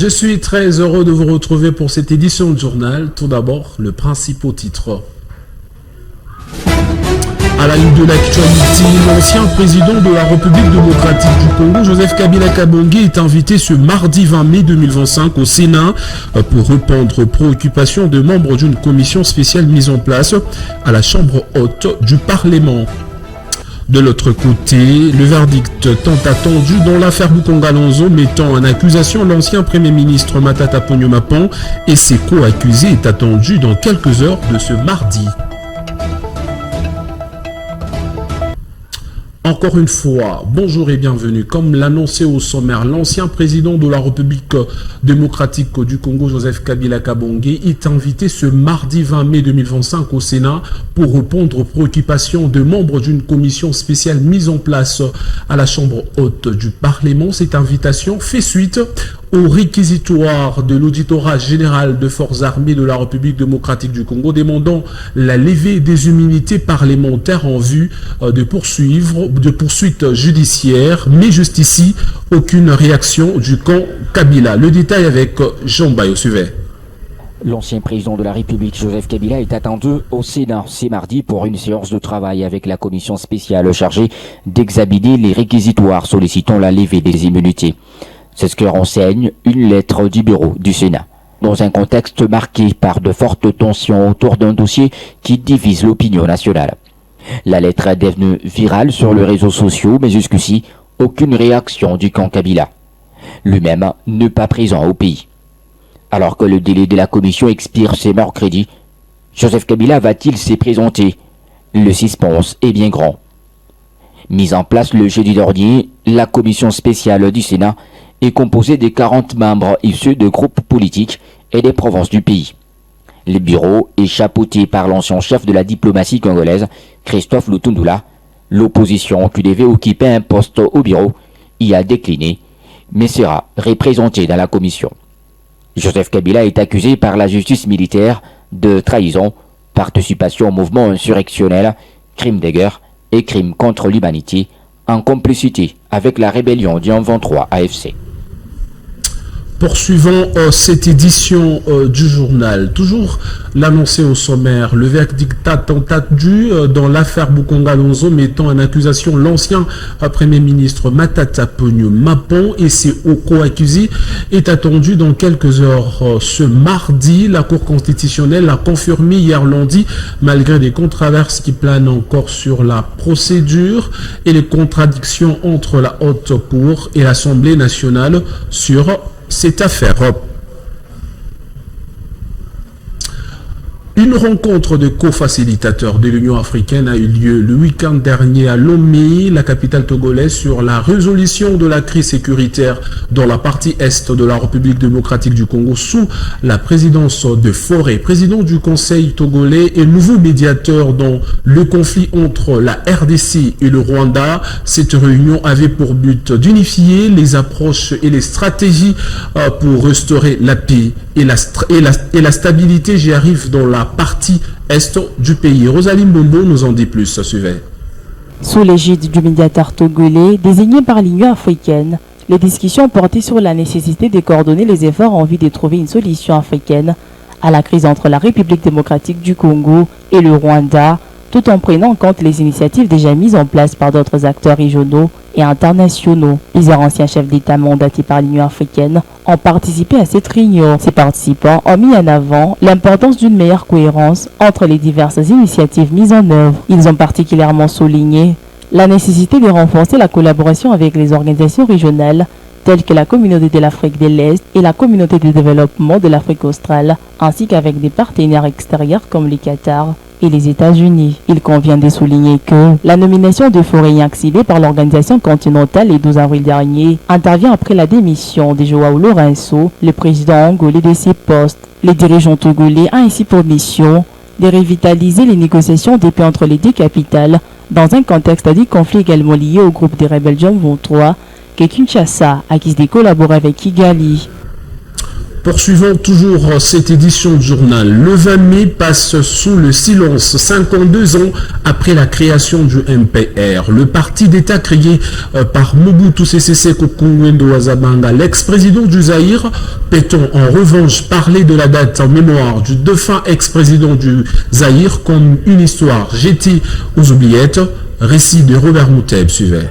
Je suis très heureux de vous retrouver pour cette édition de journal. Tout d'abord, le principal titre. À la une de l'actualité, l'ancien président de la République démocratique du Congo, Joseph Kabila Kabange, est invité ce mardi 20 mai 2025 au Sénat pour répondre aux préoccupations de membres d'une commission spéciale mise en place à la Chambre haute du Parlement. De l'autre côté, le verdict tant attendu dans l'affaire Bukongalonzo mettant en accusation l'ancien Premier ministre Matata Ponyo Mapon et ses co-accusés est attendu dans quelques heures de ce mardi. Encore une fois, bonjour et bienvenue. Comme l'annonçait au sommaire, l'ancien président de la République démocratique du Congo, Joseph Kabila Kabange, est invité ce mardi 20 mai 2025 au Sénat pour répondre aux préoccupations de membres d'une commission spéciale mise en place à la Chambre haute du Parlement. Cette invitation fait suite au réquisitoire de l'auditorat général de forces armées de la République démocratique du Congo demandant la levée des immunités parlementaires en vue de poursuites judiciaires, mais juste ici, aucune réaction du camp Kabila. Le détail avec Jean Bayo-Suvet. L'ancien président de la République, Joseph Kabila, est attendu au Sénat ce mardi pour une séance de travail avec la commission spéciale chargée d'examiner les réquisitoires sollicitant la levée des immunités. C'est ce que renseigne une lettre du bureau du Sénat. Dans un contexte marqué par de fortes tensions autour d'un dossier qui divise l'opinion nationale. La lettre est devenue virale sur les réseaux sociaux, mais jusqu'ici, aucune réaction du camp Kabila. Lui-même n'est pas présent au pays. Alors que le délai de la commission expire ce mercredi, Joseph Kabila va-t-il s'y présenter? Le suspense est bien grand. Mise en place le jeudi dernier, la commission spéciale du Sénat est composée de 40 membres issus de groupes politiques et des provinces du pays. Le bureau est chapeauté par l'ancien chef de la diplomatie congolaise, Christophe Lutundula. L'opposition, qui devait occuper un poste au bureau, y a décliné, mais sera représentée dans la commission. Joseph Kabila est accusé par la justice militaire de trahison, participation au mouvement insurrectionnel, crime de guerre et crime contre l'humanité, en complicité avec la rébellion du 23 AFC. Poursuivons cette édition du journal. Toujours l'annoncé au sommaire, le verdict attendu dans l'affaire Bukongalonzo mettant en accusation l'ancien Premier ministre Matata Ponyo Mapon et ses co-accusés est attendu dans quelques heures. Ce mardi, la Cour constitutionnelle a confirmé hier lundi, malgré des controverses qui planent encore sur la procédure et les contradictions entre la Haute Cour et l'Assemblée nationale sur cette affaire. Une rencontre de co-facilitateurs de l'Union africaine a eu lieu le week-end dernier à Lomé, la capitale togolaise, sur la résolution de la crise sécuritaire dans la partie est de la République démocratique du Congo sous la présidence de Fauré, président du Conseil togolais et nouveau médiateur dans le conflit entre la RDC et le Rwanda. Cette réunion avait pour but d'unifier les approches et les stratégies pour restaurer la paix et la stabilité. J'y arrive dans la partie est du pays. Rosaline Bombo nous en dit plus. Suivez. Sous l'égide du médiateur togolais désigné par l'Union africaine, les discussions portaient sur la nécessité de coordonner les efforts en vue de trouver une solution africaine à la crise entre la République démocratique du Congo et le Rwanda, tout en prenant en compte les initiatives déjà mises en place par d'autres acteurs régionaux et internationaux. Plusieurs anciens chefs d'État mandatés par l'Union africaine ont participé à cette réunion. Ces participants ont mis en avant l'importance d'une meilleure cohérence entre les diverses initiatives mises en œuvre. Ils ont particulièrement souligné la nécessité de renforcer la collaboration avec les organisations régionales telles que la Communauté de l'Afrique de l'Est et la Communauté de développement de l'Afrique australe, ainsi qu'avec des partenaires extérieurs comme le Qatar et les États-Unis. Il convient de souligner que la nomination de Fauré accédée par l'organisation continentale le 12 avril dernier intervient après la démission de Joao Lourenço, le président angolais de ses postes. Les dirigeants togolais ont ainsi pour mission de revitaliser les négociations de paix entre les deux capitales dans un contexte de conflit également lié au groupe des rebelles John 23 que Kinshasa accuse de collaborer avec Kigali. Poursuivons toujours cette édition du journal. Le 20 mai passe sous le silence 52 ans après la création du MPR. Le parti d'État créé par Mobutu Sese Seko Ngwendo Wazabanga, l'ex-président du Zaïre. Peut-on en revanche parler de la date en mémoire du défunt ex-président du Zaïre comme une histoire jetée aux oubliettes? Récit de Robert Mouteb suivait.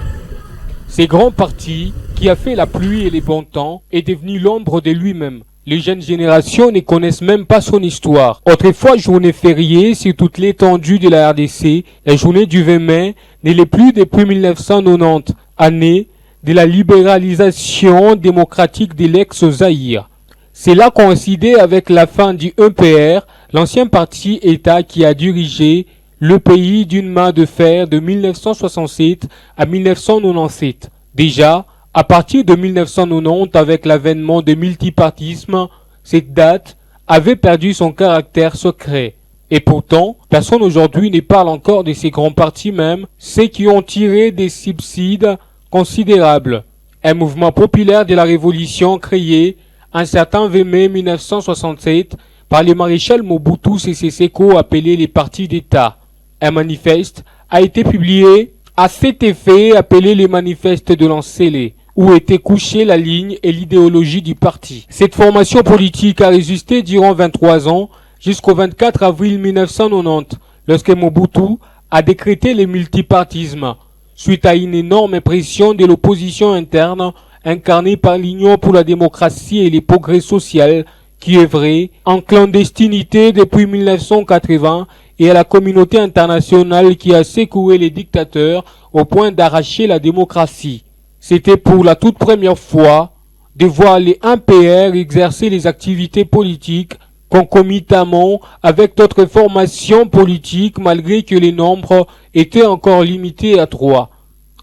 Ces grands partis qui a fait la pluie et les bons temps est devenu l'ombre de lui-même. Les jeunes générations ne connaissent même pas son histoire. Autrefois journée fériée sur toute l'étendue de la RDC, la journée du 20 mai ne l'est plus depuis 1990, année de la libéralisation démocratique de l'ex-Zaïre. Cela coïncidait avec la fin du MPR, l'ancien parti État qui a dirigé le pays d'une main de fer de 1967 à 1997. Déjà, à partir de 1990, avec l'avènement du multipartisme, cette date avait perdu son caractère secret. Et pourtant, personne aujourd'hui ne parle encore de ces grands partis même, ceux qui ont tiré des subsides considérables. Un mouvement populaire de la Révolution créé un certain 20 mai 1967 par le maréchal Mobutu Sese Seko appelé les partis d'État. Un manifeste a été publié à cet effet appelé les manifestes de l'Ancélé, où était couchée la ligne et l'idéologie du parti. Cette formation politique a résisté durant 23 ans jusqu'au 24 avril 1990, lorsque Mobutu a décrété le multipartisme, suite à une énorme pression de l'opposition interne incarnée par l'Union pour la démocratie et les progrès sociaux qui œuvrait en clandestinité depuis 1980 et à la communauté internationale qui a secoué les dictateurs au point d'arracher la démocratie. C'était pour la toute première fois de voir les MPR exercer les activités politiques concomitamment avec d'autres formations politiques malgré que les nombres étaient encore limités à 3.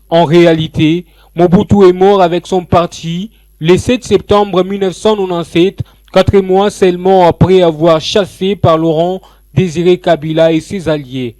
En réalité, Mobutu est mort avec son parti le 7 septembre 1997, 4 mois seulement après avoir chassé par Laurent Désiré Kabila et ses alliés.